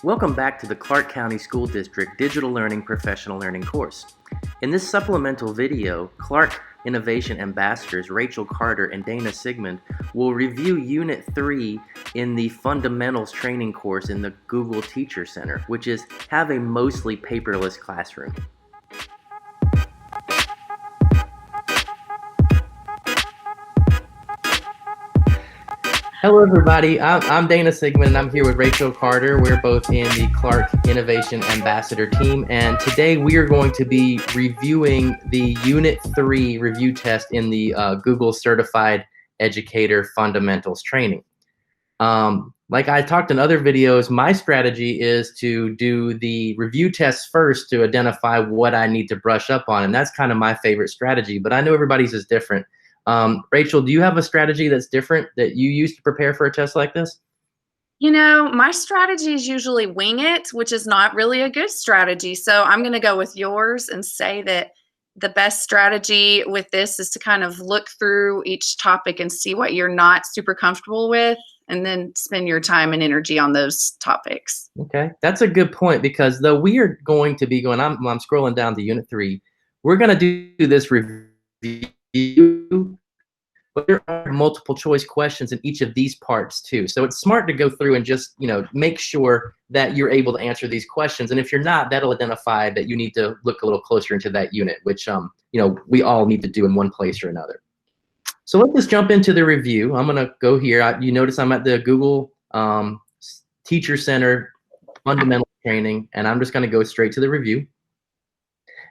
Welcome back to the Clark County School District Digital Learning Professional Learning course. In this supplemental video, Clark Innovation Ambassadors Rachel Carter and Dana Sigmund will review Unit 3 in the Fundamentals training course in the Google Teacher Center, which is Have a Mostly Paperless Classroom. Hello everybody, I'm Dana Sigmund and I'm here with Rachel Carter. We're both in the Clark Innovation Ambassador team, and today we are going to be reviewing the Unit 3 review test in the Google Certified Educator Fundamentals training. Like I talked in other videos, my strategy is to do the review tests first to identify what I need to brush up on, and that's kind of my favorite strategy, but I know everybody's is different. Rachel, do you have a strategy that's different that you use to prepare for a test like this? You know, my strategy is usually wing it, which is not really a good strategy. So I'm going to go with yours and say that the best strategy with this is to kind of look through each topic and see what you're not super comfortable with, and then spend your time and energy on those topics. Okay, that's a good point, because though we are going to be going, I'm scrolling down to Unit 3, we're going to do this review, but there are multiple choice questions in each of these parts too. So it's smart to go through and just, make sure that you're able to answer these questions. And if you're not, that'll identify that you need to look a little closer into that unit, which, we all need to do in one place or another. So let's just jump into the review. I'm going to go here. You notice I'm at the Google Teacher Center Fundamental Training, and I'm just going to go straight to the review.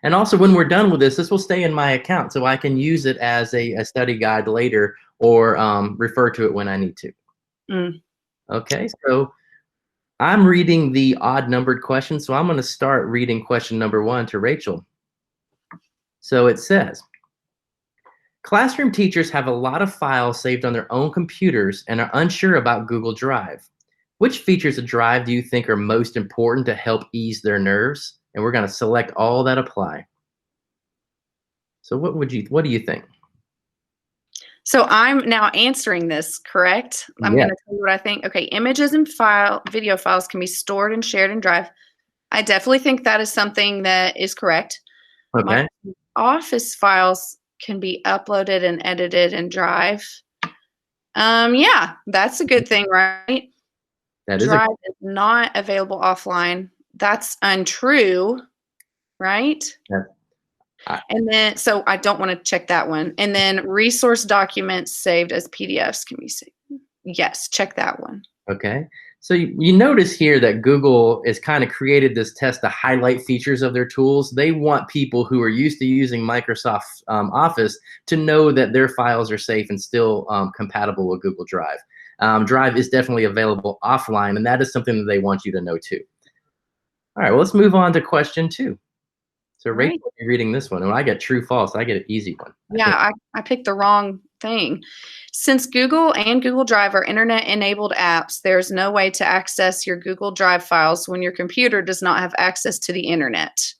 And also, when we're done with this will stay in my account, so I can use it as a study guide later, or refer to it when I need to. Okay, so I'm reading the odd numbered question, so I'm going to start reading question number 1 to Rachel. So it says, classroom teachers have a lot of files saved on their own computers and are unsure about Google Drive. Which features of Drive do you think are most important to help ease their nerves? And we're going to select all that apply. So what do you think? So I'm now answering this, correct? I'm going to tell you what I think. Okay, images and video files can be stored and shared in Drive. I definitely think that is something that is correct. Okay. My Office files can be uploaded and edited in Drive. Yeah, that's a good thing, right? That is Drive is not available offline. That's untrue, right? Yeah. And then, so I don't want to check that one. And then resource documents saved as PDFs can be saved. Yes, check that one. Okay. So you notice here that Google has kind of created this test to highlight features of their tools. They want people who are used to using Microsoft Office to know that their files are safe and still compatible with Google Drive. Drive is definitely available offline, and that is something that they want you to know too. All right, well, let's move on to question 2. So Rachel, you're reading this one. When I get true, false, I get an easy one. Yeah, I picked the wrong thing. Since Google and Google Drive are internet-enabled apps, there's no way to access your Google Drive files when your computer does not have access to the internet.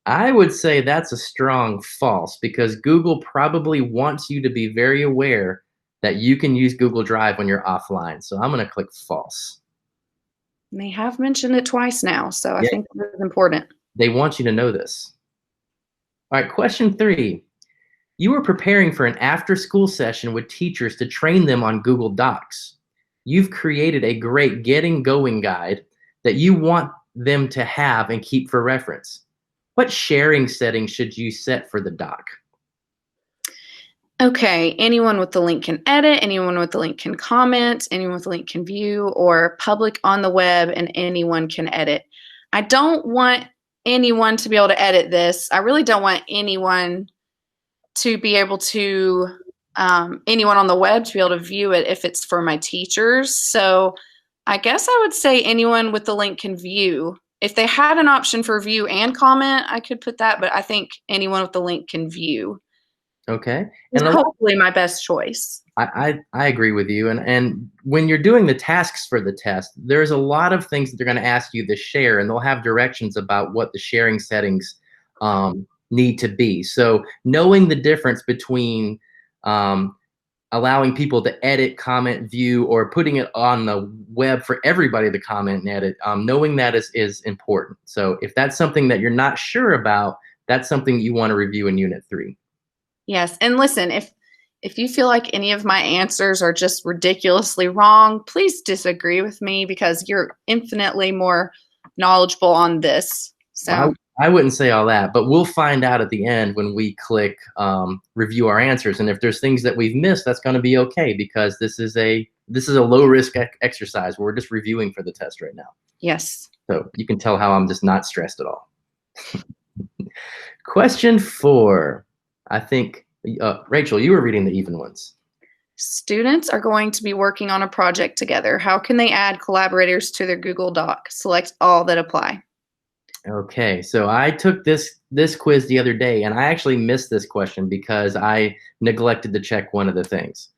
I would say that's a strong false, because Google probably wants you to be very aware that you can use Google Drive when you're offline. So I'm going to click false. And they have mentioned it twice now, so I think that's important. They want you to know this. All right, question 3. You are preparing for an after-school session with teachers to train them on Google Docs. You've created a great getting going guide that you want them to have and keep for reference. What sharing settings should you set for the doc? Okay, anyone with the link can edit, anyone with the link can comment, anyone with the link can view, or public on the web, and anyone can edit. I don't want anyone to be able to edit this. I really don't want anyone to be able to, anyone on the web to be able to view it if it's for my teachers. So I guess I would say anyone with the link can view. If they had an option for view and comment, I could put that, but I think anyone with the link can view. Okay. And hopefully my best choice. I agree with you. And when you're doing the tasks for the test, there's a lot of things that they're going to ask you to share, and they'll have directions about what the sharing settings need to be. So knowing the difference between allowing people to edit, comment, view, or putting it on the web for everybody to comment and edit, knowing that is important. So if that's something that you're not sure about, that's something you want to review in Unit 3. Yes. And listen, if you feel like any of my answers are just ridiculously wrong, please disagree with me because you're infinitely more knowledgeable on this. So Well, I wouldn't say all that, but we'll find out at the end when we click review our answers. And if there's things that we've missed, that's going to be okay because this is a low risk exercise. We're just reviewing for the test right now. yes. So you can tell how I'm just not stressed at all. Question 4. I think, Rachel, you were reading the even ones. Students are going to be working on a project together. How can they add collaborators to their Google Doc? Select all that apply. Okay, so I took this quiz the other day, and I actually missed this question because I neglected to check one of the things.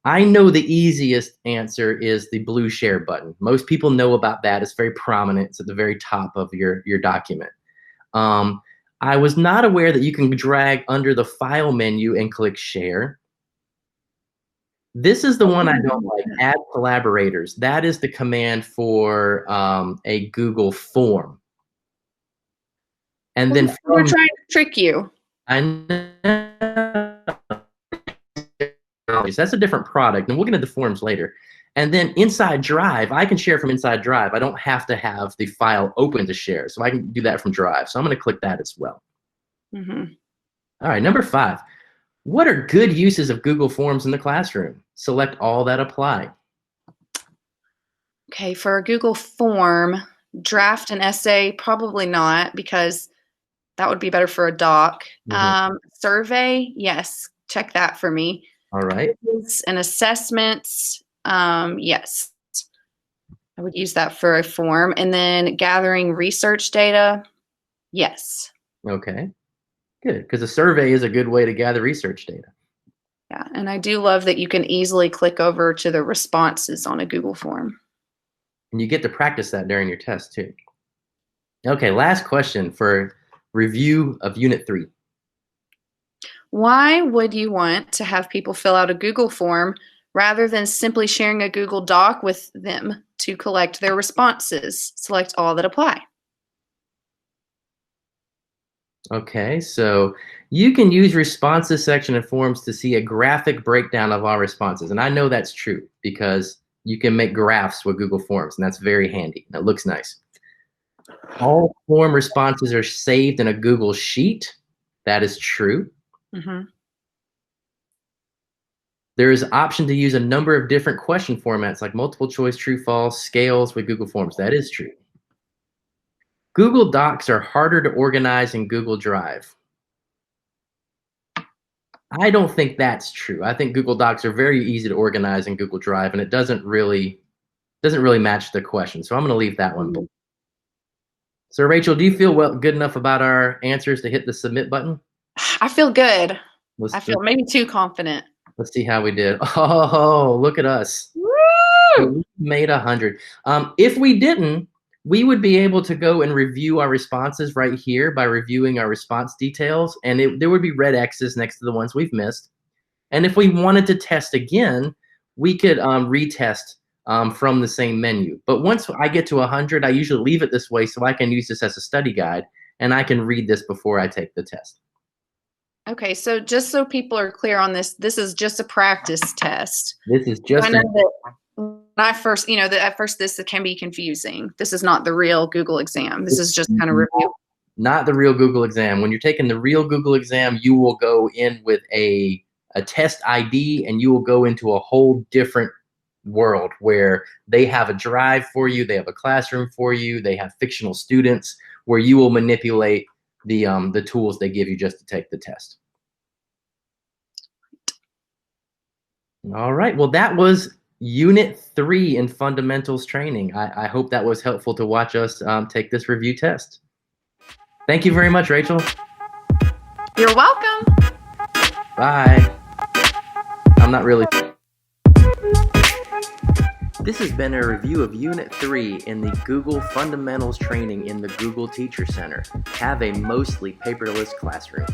I know the easiest answer is the blue share button. Most people know about that. It's very prominent. It's at the very top of your document. I was not aware that you can drag under the file menu and click share. This is the one I don't like, add collaborators. That is the command for a Google form. And then We're trying to trick you. I know that's a different product, and we'll get into forms later. And then inside Drive, I can share from inside Drive. I don't have to have the file open to share, so I can do that from Drive. So I'm going to click that as well. Mm-hmm. All right, number 5. What are good uses of Google Forms in the classroom? Select all that apply. Okay, for a Google form, draft an essay, probably not because that would be better for a doc. Survey, yes, check that for me. All right. And assessments, yes. I would use that for a form. And then gathering research data, yes. Okay, good, because a survey is a good way to gather research data. Yeah, and I do love that you can easily click over to the responses on a Google form. And you get to practice that during your test too. Okay, last question for review of Unit 3. Why would you want to have people fill out a Google form rather than simply sharing a Google Doc with them to collect their responses? Select all that apply. Okay, so you can use responses section in forms to see a graphic breakdown of our responses. And I know that's true because you can make graphs with Google Forms, and that's very handy. That looks nice. All form responses are saved in a Google Sheet. That is true. Mm-hmm. There is an option to use a number of different question formats like multiple choice, true, false, scales with Google Forms. That is true. Google Docs are harder to organize in Google Drive. I don't think that's true. I think Google Docs are very easy to organize in Google Drive, and it doesn't really match the question. So I'm going to leave that one. So Rachel, do you feel good enough about our answers to hit the submit button? I feel good. I feel maybe too confident. Let's see how we did. Oh, look at us. Woo! We made 100. If we didn't, we would be able to go and review our responses right here by reviewing our response details, and there would be red X's next to the ones we've missed. And if we wanted to test again, we could retest from the same menu. But once I get to 100, I usually leave it this way so I can use this as a study guide, and I can read this before I take the test. Okay, so just so people are clear on this, this is just a practice test. This is just when I first, at first this can be confusing. This is not the real Google exam. This is just kind of review. Not the real Google exam. When you're taking the real Google exam, you will go in with a test ID, and you will go into a whole different world where they have a drive for you, they have a classroom for you, they have fictional students where you will manipulate the tools they give you just to take the test. All right, well, that was Unit 3 in Fundamentals Training. I hope that was helpful to watch us take this review test. Thank you very much, Rachel. You're welcome. Bye. I'm not really... This has been a review of Unit 3 in the Google Fundamentals Training in the Google Teacher Center. Have a mostly paperless classroom.